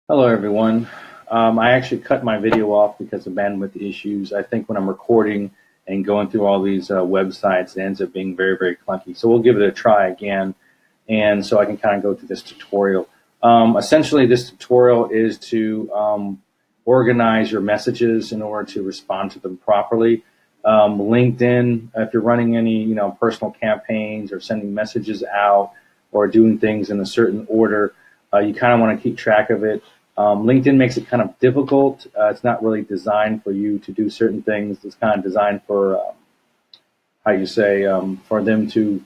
Hello, everyone. I actually cut my video off because of bandwidth issues. I think when I'm recording and going through all these websites, it ends up being very, very clunky. So we'll give it a try again, and so I can kind of go through this tutorial. Essentially, this tutorial is to organize your messages in order to respond to them properly. LinkedIn, if you're running any personal campaigns or sending messages out or doing things in a certain order, you kind of want to keep track of it. LinkedIn makes it kind of difficult. It's not really designed for you to do certain things. It's kind of designed for, for them to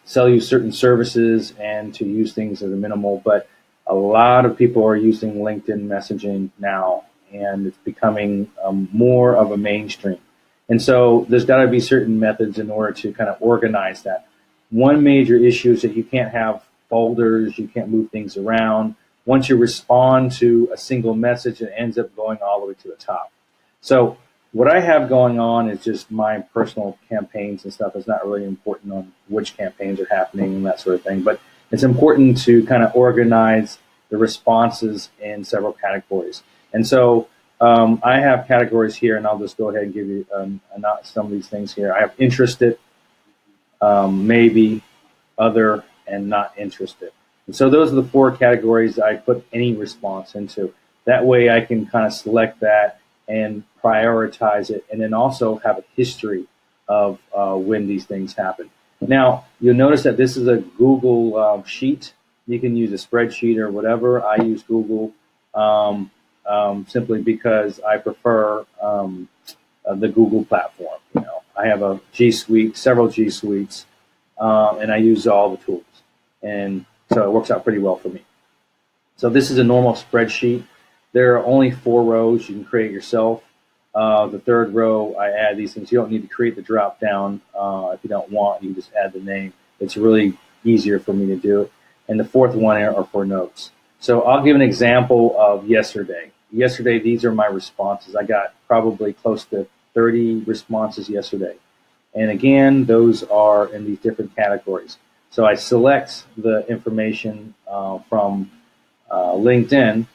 sell you certain services and to use things as a minimal. But a lot of people are using LinkedIn messaging now, and it's becoming more of a mainstream. And so there's got to be certain methods in order to kind of organize that. One major issue is that you can't have folders, you can't move things around. Once you respond to a single message, it ends up going all the way to the top. So what I have going on is just my personal campaigns and stuff. It's not really important on which campaigns are happening and that sort of thing, but it's important to kind of organize the responses in several categories. And so I have categories here, and I'll just go ahead and give you some of these things here. I have interested, maybe, other, and not interested. And so those are the four categories I put any response into. That way I can kind of select that and prioritize it, and then also have a history of when these things happen. Now, you'll notice that this is a Google sheet. You can use a spreadsheet or whatever. I use Google simply because I prefer the Google platform. I have a G Suite, several G Suites, and I use all the tools. And so it works out pretty well for me. So this is a normal spreadsheet. There are only 4 rows. You can create yourself. The third row, I add these things. You don't need to create the drop down. If you don't want, you can just add the name. It's really easier for me to do it. And the fourth one are for notes. So I'll give an example of yesterday. Yesterday, these are my responses. I got probably close to 30 responses yesterday. And again, those are in these different categories. So I select the information from LinkedIn,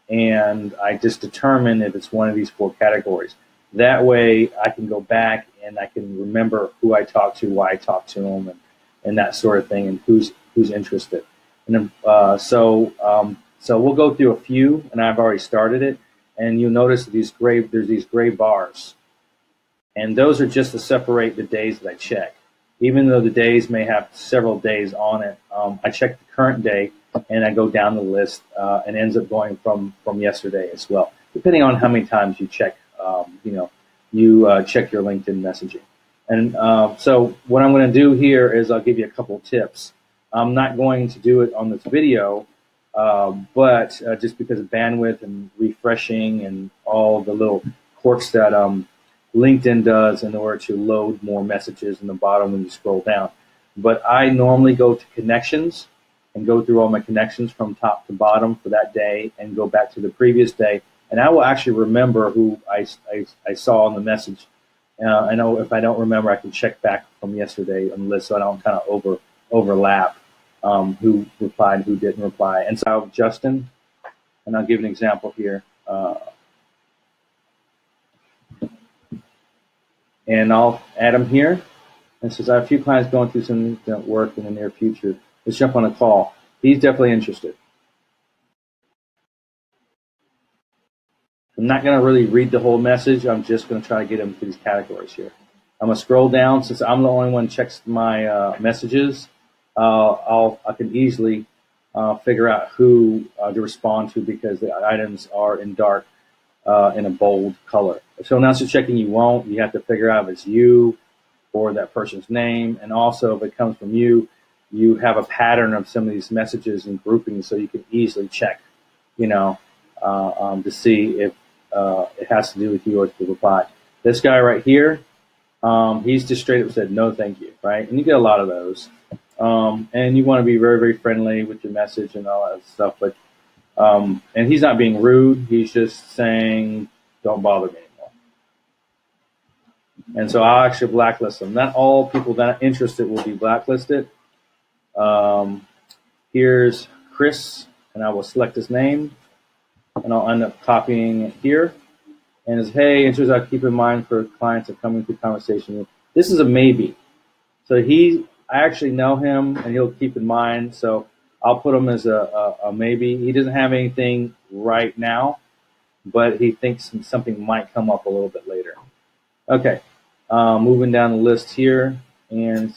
and I just determine if it's one of these 4 categories. That way I can go back and I can remember who I talked to, why I talked to them, and that sort of thing, and who's interested. And then, so we'll go through a few, and I've already started it, and you'll notice that there's these gray bars. And those are just to separate the days that I check. Even though the days may have several days on it, I check the current day, and I go down the list, and it ends up going from yesterday as well, depending on how many times you check. Check your LinkedIn messaging. And so what I'm going to do here is I'll give you a couple tips. I'm not going to do it on this video, but just because of bandwidth and refreshing and all the little quirks that LinkedIn does in order to load more messages in the bottom when you scroll down. But I normally go to connections and go through all my connections from top to bottom for that day and go back to the previous day. And I will actually remember who I saw on the message. I know if I don't remember, I can check back from yesterday on the list so I don't kind of overlap who replied, who didn't reply. And so I have Justin, and I'll give an example here. And I'll add him here. And says, I have a few clients going through some work in the near future. Let's jump on a call. He's definitely interested. I'm not going to really read the whole message. I'm just going to try to get him to these categories here. I'm going to scroll down. Since I'm the only one who checks my messages, I can easily figure out who to respond to because the items are in dark in a bold color. If someone else is checking you won't, you have to figure out if it's you or that person's name. And also, if it comes from you, you have a pattern of some of these messages and groupings, so you can easily check, to see if it has to do with you or to reply. This guy right here, he's just straight up said, no, thank you, right? And you get a lot of those. And you want to be very, very friendly with your message and all that stuff. But and he's not being rude. He's just saying, don't bother me anymore. And so I'll actually blacklist them. Not all people that are interested will be blacklisted. Here's Chris, and I will select his name. and I'll end up copying it here. And it's, hey, answers I keep in mind for clients that coming through conversation. This is a maybe. So I actually know him, and he'll keep in mind. So I'll put him as a maybe. He doesn't have anything right now, but he thinks something might come up a little bit later. Okay, moving down the list here, and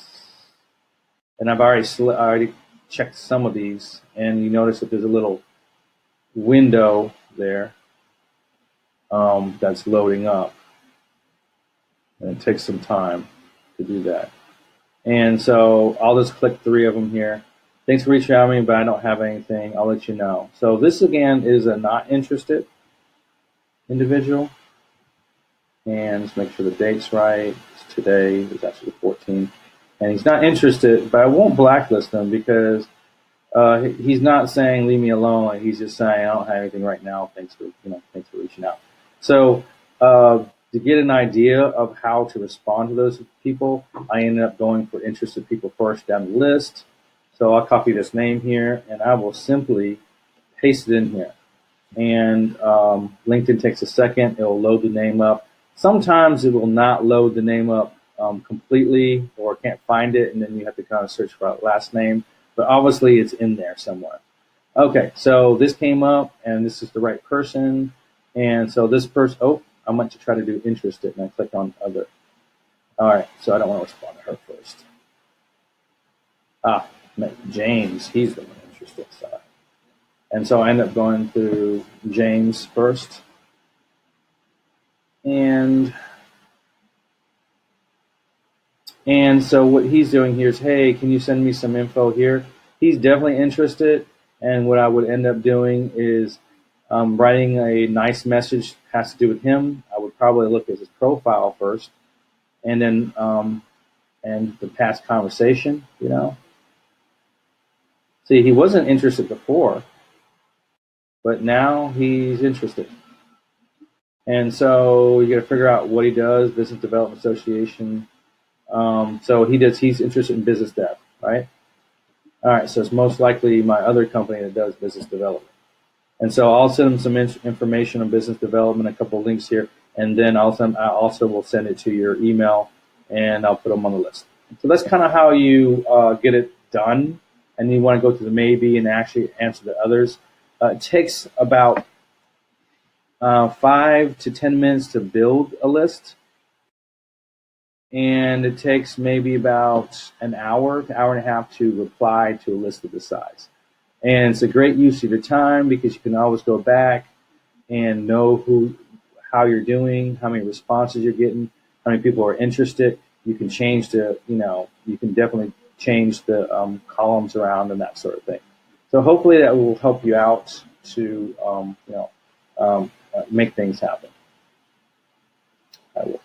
I've already checked some of these, and you notice that there's a little window there that's loading up, and it takes some time to do that. And so I'll just click 3 of them here. Thanks for reaching out to me, but I don't have anything. I'll let you know. So this again is a not interested individual. And let's make sure the date's right. It's today. It's actually the 14th. And he's not interested, but I won't blacklist him because he's not saying leave me alone. He's just saying I don't have anything right now. Thanks for reaching out. So to get an idea of how to respond to those people, I ended up going for interested people first down the list. So I'll copy this name here, and I will simply paste it in here. And LinkedIn takes a second. It will load the name up. Sometimes it will not load the name up completely, or can't find it, and then you have to kind of search for that last name. But obviously, it's in there somewhere. Okay, so this came up, and this is the right person. And so this person, I meant to try to do interested, and I clicked on other. All right, so I don't want to respond to her first. James, he's the one interested. And so I end up going through James first. And so what he's doing here is, hey, can you send me some info here? He's definitely interested. And what I would end up doing is writing a nice message has to do with him. I would probably look at his profile first, and then and the past conversation, See, he wasn't interested before, but now he's interested. And so you got to figure out what he does, Business Development Association. So he's interested in business dev, right? All right, so it's most likely my other company that does business development. And so I'll send him some information on business development, a couple of links here, and then I also will send it to your email, and I'll put them on the list. So that's kind of how you get it done. And you want to go to the maybe and actually answer the others. It takes about 5 to 10 minutes to build a list. And it takes maybe about an hour to hour and a half to reply to a list of this size. And it's a great use of your time because you can always go back and know how you're doing, how many responses you're getting, how many people are interested. You can change you can definitely change the columns around and that sort of thing. So hopefully that will help you out to make things happen. I will.